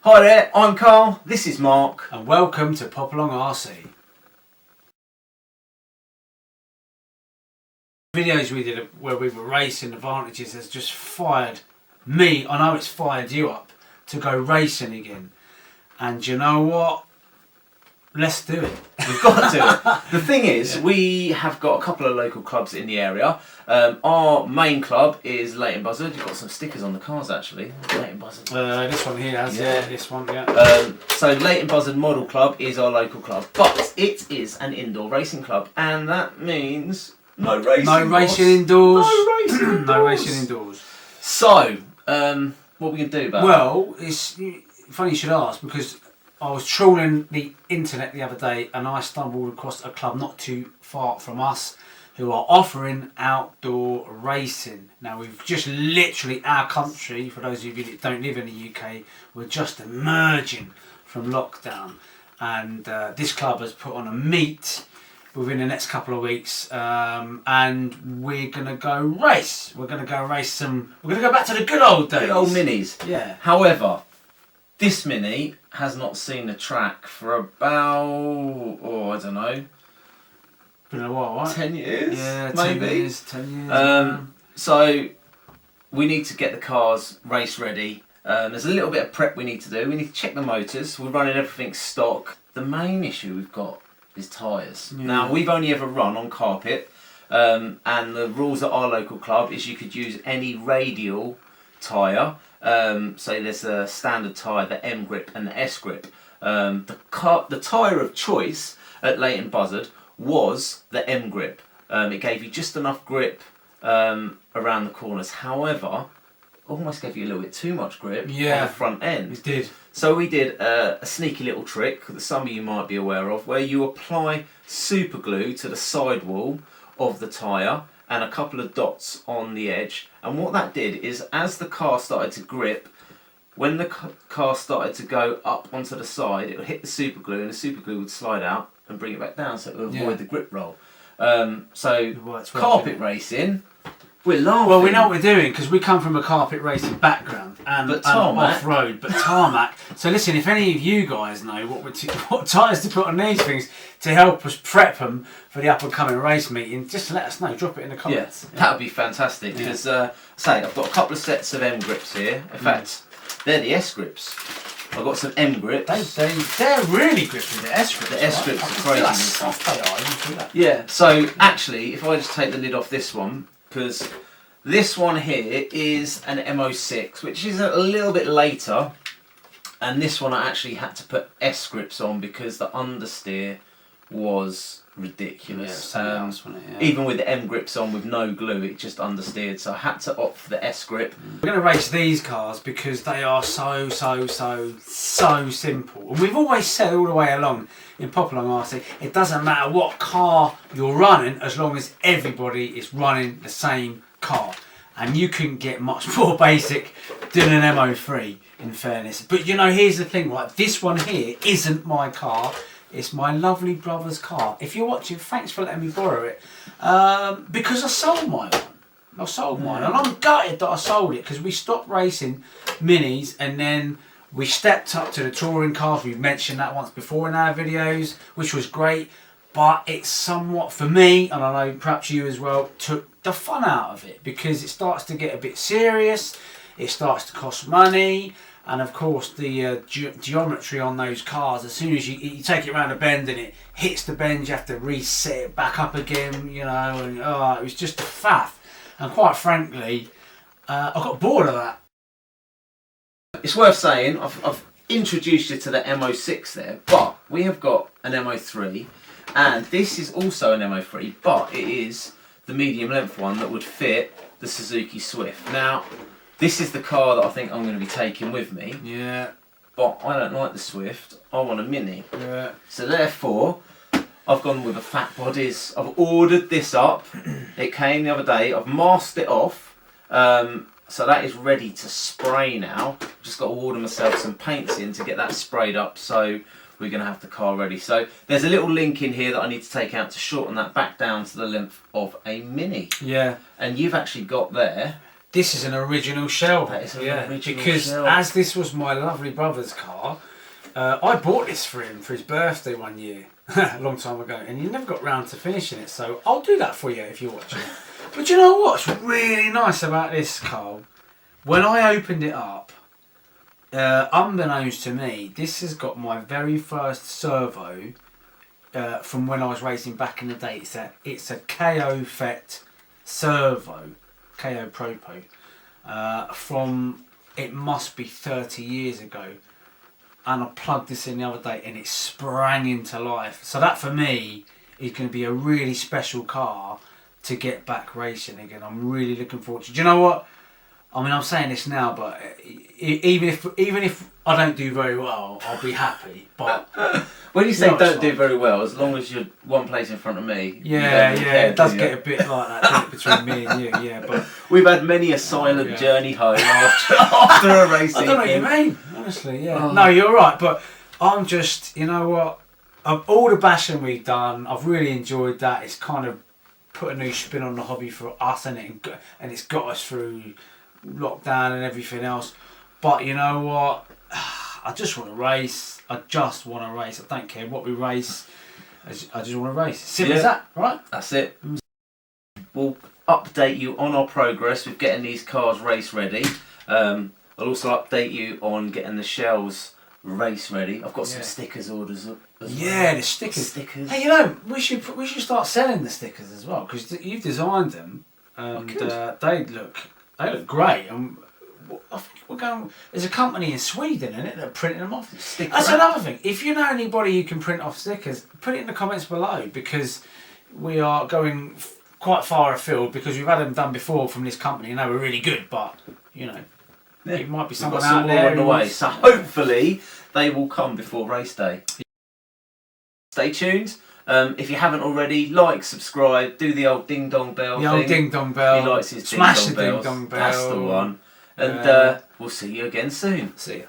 Hi there, I'm Carl, this is Mark. And welcome to Pop Along RC. Videos we did where we were racing advantages has just fired me, I know it's fired you up to go racing again. And you know what? Let's do it. We've got to do it. The thing is, we have got a couple of local clubs in the area. Our main club is Leighton Buzzard. You've got some stickers on the cars actually. Leighton Buzzard. This one here has, this one, So Leighton Buzzard Model Club is our local club, but it is an indoor racing club, and that means no racing. No racing indoors. No racing indoors. No racing indoors. So, what are we going to do about Well, it's funny you should ask, because I was trawling the internet the other day and I stumbled across a club not too far from us who are offering outdoor racing. Now we've just literally, our country, for those of you that don't live in the UK, we're just emerging from lockdown, and this club has put on a meet within the next couple of weeks, and we're going to go race. We're going to go race some, we're going to go back to the good old days. Good old minis. Yeah. However, this Mini has not seen the track for about, I don't know, Been a while, right? 10 years? Yeah, maybe. 10 years. 10 years. So we need to get the cars race ready. There's a little bit of prep we need to do. We need to check the motors. We're running everything stock. The main issue we've got is tyres. Yeah. Now, we've only ever run on carpet, and the rules at our local club is you could use any radial tyre. So there's a standard tyre, the M grip and the S grip. The tyre of choice at Leighton Buzzard was the M grip. It gave you just enough grip around the corners. However, almost gave you a little bit too much grip on the front end. It did. So we did a sneaky little trick that some of you might be aware of, where you apply super glue to the sidewall of the tyre and a couple of dots on the edge, and what that did is, as the car started to grip, when the car started to go up onto the side, it would hit the super glue and the super glue would slide out and bring it back down, so it would avoid the grip roll. Carpet racing, we're laughing. Well, we know what we're doing because we come from a carpet racing background and off-road, but tarmac. So listen, if any of you guys know what tyres to put on these things to help us prep them for the up-and-coming race meeting, just let us know. Drop it in the comments. Yeah, that would be fantastic, because I've got a couple of sets of M grips here. In fact, they're the S grips. I've got some M grips. They're really grippy, the S grips. The S grips are crazy. How soft they are, you can see that. Yeah, so actually, if I just take the lid off this one, because this one here is an M06, which is a little bit later, and this one I actually had to put S grips on because the understeer was ridiculous. Even with the M grips on with no glue, it just understeered, so I had to opt for the S grip. We're going to race these cars because they are so simple, and we've always said all the way along in Pop Along RC, it doesn't matter what car you're running as long as everybody is running the same car, and you can get much more basic than an M03 in fairness. But you know, here's the thing, right? This one here isn't my car. It's my lovely brother's car. If you're watching, thanks for letting me borrow it. Because I sold mine. And I'm gutted that I sold it, because we stopped racing minis and then we stepped up to the touring cars. We've mentioned that once before in our videos, which was great. But it's somewhat, for me, and I know perhaps you as well, took the fun out of it, because it starts to get a bit serious. It starts to cost money. And of course, the geometry on those cars, as soon as you take it around a bend and it hits the bend, you have to reset it back up again, you know, and it was just a faff. And quite frankly, I got bored of that. It's worth saying, I've introduced you to the M06 there, but we have got an M03, and this is also an M03, but it is the medium length one that would fit the Suzuki Swift. Now, this is the car that I think I'm going to be taking with me. Yeah. But I don't like the Swift. I want a Mini. Yeah. So therefore, I've gone with a Phat bodies. I've ordered this up. It came the other day. I've masked it off. So that is ready to spray now. Just got to order myself some paints in to get that sprayed up. So we're going to have the car ready. So there's a little link in here that I need to take out to shorten that back down to the length of a Mini. Yeah. And you've actually got there This is an original shell. That is an original because shell. as this was my lovely brother's car, I bought this for him for his birthday one year, a long time ago, and he never got round to finishing it. So I'll do that for you if you're watching. But you know what's really nice about this car? When I opened it up, unbeknownst to me, this has got my very first servo from when I was racing back in the day. It's a KO Phat servo, KO Propo, from, it must be 30 years ago. And I plugged this in the other day and it sprang into life. So that for me is going to be a really special car to get back racing again. I'm really looking forward to it. Do you know what? I mean, I'm saying this now, but even if I don't do very well, I'll be happy. But when you say don't do very well, as long as you're one place in front of me. Yeah, it does get a bit like that, doesn't it, between me and you. Yeah, but we've had many a silent journey home after a racing. I don't know what you mean, honestly. Yeah, no, you're right. But I'm just, you know what? Of all the bashing we've done, I've really enjoyed that. It's kind of put a new spin on the hobby for us, and it's got us through lockdown and everything else. But you know what? I just want to race. I just want to race. I don't care what we race. I just want to race. Simple as that, right? That's it. We'll update you on our progress with getting these cars race ready. I'll also update you on getting the shells race ready. I've got some stickers orders as well. Yeah, the stickers. Hey, you know, we should start selling the stickers as well, because you've designed them, and they look great. And I think we're going. There's a company in Sweden, isn't it, that are printing them off. That's another thing. If you know anybody who can print off stickers, put it in the comments below, because we are going quite far afield, because we've had them done before from this company and they were really good, but you know. Yeah. It might be someone out there on the way, so hopefully they will come before race day. Stay tuned. If you haven't already, like, subscribe, do the old ding dong bell thing. The old ding dong bell. He likes his Smash ding the dong ding dong bell. That's the one. And we'll see you again soon. See ya.